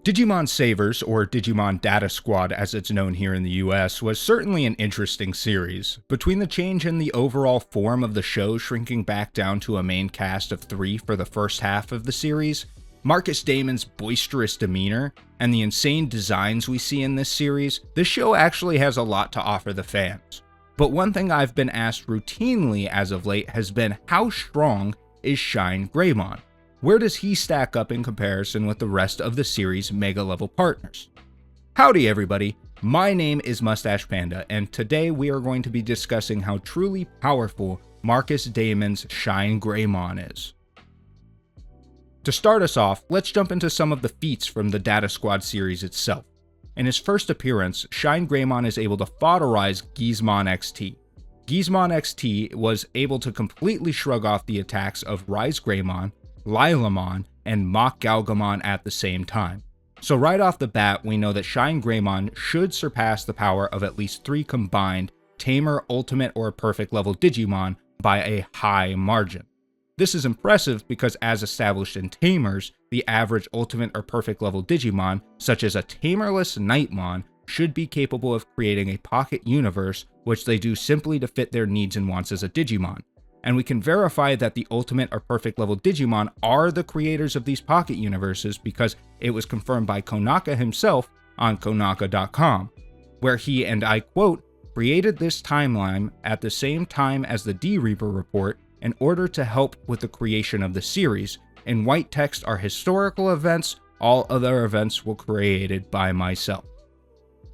Digimon Savers, or Digimon Data Squad as it's known here in the US, was certainly an interesting series. Between the change in the overall form of the show shrinking back down to a main cast of 3 for the first half of the series, Marcus Damon's boisterous demeanor, and the insane designs we see in this series, this show actually has a lot to offer the fans. But one thing I've been asked routinely as of late has been, how strong is Shinegreymon? Where does he stack up in comparison with the rest of the series' mega-level partners? Howdy everybody, my name is Mustache Panda, and today we are going to be discussing how truly powerful Marcus Damon's Shinegreymon is. To start us off, let's jump into some of the feats from the Data Squad series itself. In his first appearance, Shinegreymon is able to foderize Gizmon XT. Gizmon XT was able to completely shrug off the attacks of Wargreymon, Lilamon, and Mach Galgamon at the same time. So right off the bat, we know that Shinegreymon should surpass the power of at least 3 combined Tamer, Ultimate, or Perfect level Digimon by a high margin. This is impressive because as established in Tamers, the average Ultimate or Perfect level Digimon, such as a Tamerless Nightmon, should be capable of creating a pocket universe, which they do simply to fit their needs and wants as a Digimon. And we can verify that the Ultimate or Perfect level Digimon are the creators of these pocket universes because it was confirmed by Konaka himself on Konaka.com, where he, and I quote, created this timeline at the same time as the D-Reaper report in order to help with the creation of the series. In white text are historical events, all other events were created by myself.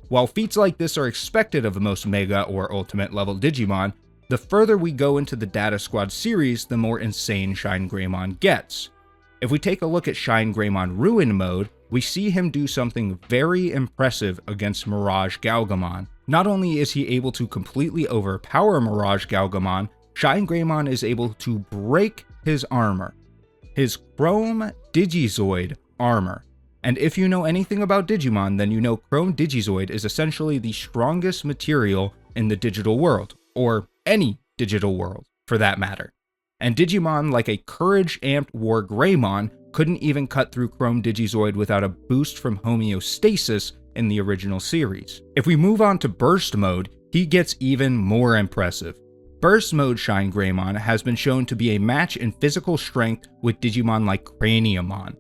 While feats like this are expected of most Mega or Ultimate level Digimon, the further we go into the Data Squad series, the more insane Shinegreymon gets. If we take a look at Shinegreymon Ruin Mode, we see him do something very impressive against Mirage Galgamon. Not only is he able to completely overpower Mirage Galgamon, Shinegreymon is able to break his armor. His Chrome Digizoid armor. And if you know anything about Digimon, then you know Chrome Digizoid is essentially the strongest material in the digital world, or any digital world, for that matter. And Digimon like a courage-amped Wargreymon couldn't even cut through Chrome Digizoid without a boost from homeostasis in the original series. If we move on to Burst Mode, he gets even more impressive. Burst Mode Shinegreymon has been shown to be a match in physical strength with Digimon like Craniumon.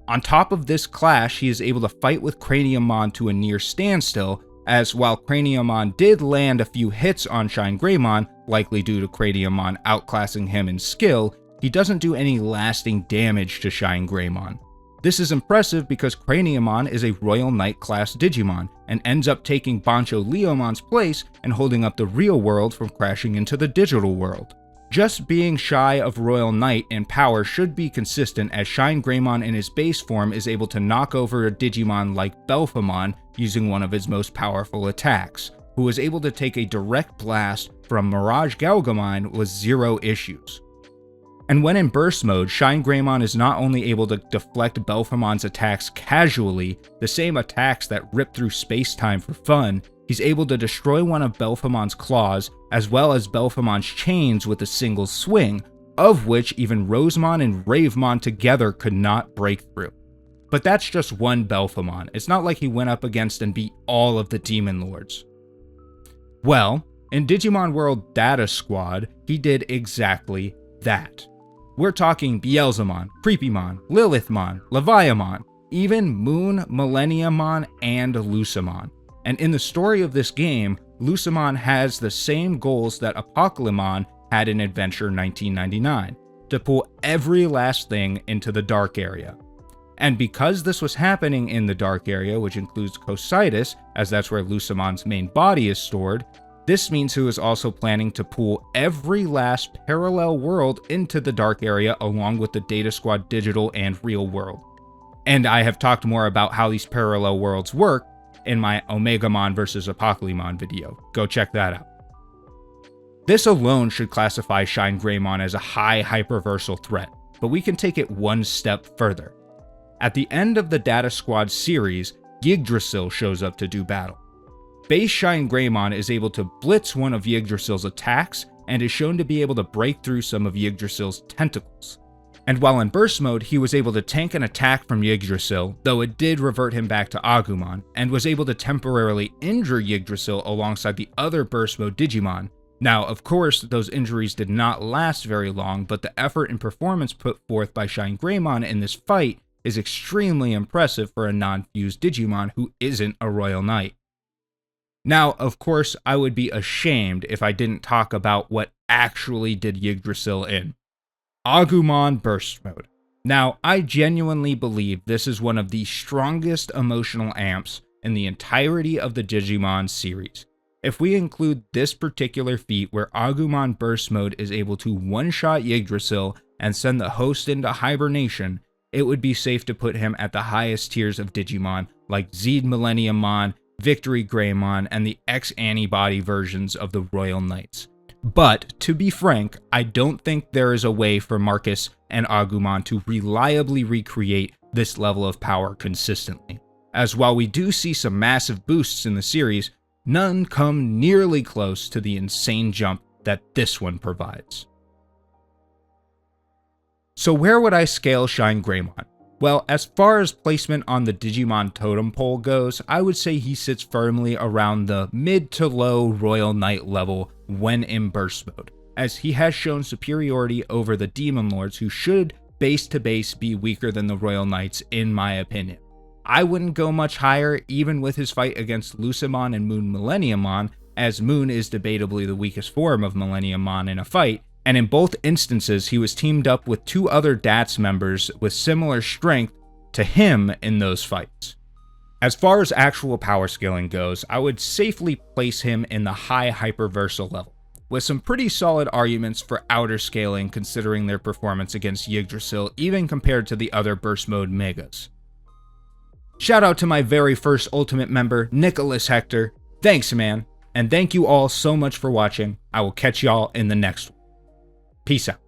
On top of this clash, he is able to fight with Craniumon to a near standstill, as while Craniumon did land a few hits on Shinegreymon, likely due to Craniumon outclassing him in skill, he doesn't do any lasting damage to Shinegreymon. This is impressive because Craniumon is a Royal Knight class Digimon, and ends up taking Bancho Leomon's place and holding up the real world from crashing into the digital world. Just being shy of Royal Knight in power should be consistent, as Shinegreymon in his base form is able to knock over a Digimon like Belphamon using one of his most powerful attacks, who was able to take a direct blast from Mirage Galgamon with 0 issues. And when in Burst Mode, Shinegreymon is not only able to deflect Belphamon's attacks casually, the same attacks that rip through space-time for fun, he's able to destroy one of Belphamon's claws, as well as Belphamon's chains with a single swing, of which even Rosemon and Ravemon together could not break through. But that's just one Belphamon. It's not like he went up against and beat all of the Demon Lords. Well, in Digimon World Data Squad, he did exactly that. We're talking Beelzemon, Creepymon, Lilithmon, Leviamon, even Moon, Millenniumon, and Lucemon. And in the story of this game, Lucemon has the same goals that Apocalypmon had in Adventure 1999, to pull every last thing into the Dark Area. And because this was happening in the Dark Area, which includes Cocytus, as that's where Lucemon's main body is stored, this means he was also planning to pull every last parallel world into the Dark Area along with the Data Squad digital and real world. And I have talked more about how these parallel worlds work in my Omegamon vs Apocalypmon video. Go check that out. This alone should classify Shinegreymon as a high Hyperversal threat, but we can take it one step further. At the end of the Data Squad series, Yggdrasil shows up to do battle. Base Shinegreymon is able to blitz one of Yggdrasil's attacks and is shown to be able to break through some of Yggdrasil's tentacles. And while in burst mode, he was able to tank an attack from Yggdrasil, though it did revert him back to Agumon, and was able to temporarily injure Yggdrasil alongside the other burst mode Digimon. Now, of course, those injuries did not last very long, but the effort and performance put forth by Shinegreymon in this fight is extremely impressive for a non-fused Digimon who isn't a Royal Knight. Now, of course, I would be ashamed if I didn't talk about what actually did Yggdrasil in. Agumon Burst Mode. Now, I genuinely believe this is one of the strongest emotional amps in the entirety of the Digimon series. If we include this particular feat where Agumon Burst Mode is able to one-shot Yggdrasil and send the host into hibernation, it would be safe to put him at the highest tiers of Digimon like Zed Millenniummon, Victorygreymon, and the X-Antibody versions of the Royal Knights. But, to be frank, I don't think there is a way for Marcus and Agumon to reliably recreate this level of power consistently, as while we do see some massive boosts in the series, none come nearly close to the insane jump that this one provides. So where would I scale Shinegreymon? Well, as far as placement on the Digimon totem pole goes, I would say he sits firmly around the mid to low Royal Knight level when in burst mode, as he has shown superiority over the Demon Lords who should base to base be weaker than the Royal Knights in my opinion. I wouldn't go much higher even with his fight against Lucimon and Moon Millenniummon, as Moon is debatably the weakest form of Millenniummon in a fight, and in both instances he was teamed up with two other DATS members with similar strength to him in those fights. As far as actual power scaling goes, I would safely place him in the high Hyperversal level, with some pretty solid arguments for outer scaling considering their performance against Yggdrasil even compared to the other burst mode megas. Shout out to my very first Ultimate member, Nicholas Hector. Thanks, man. And thank you all so much for watching. I will catch y'all in the next one. Peace out.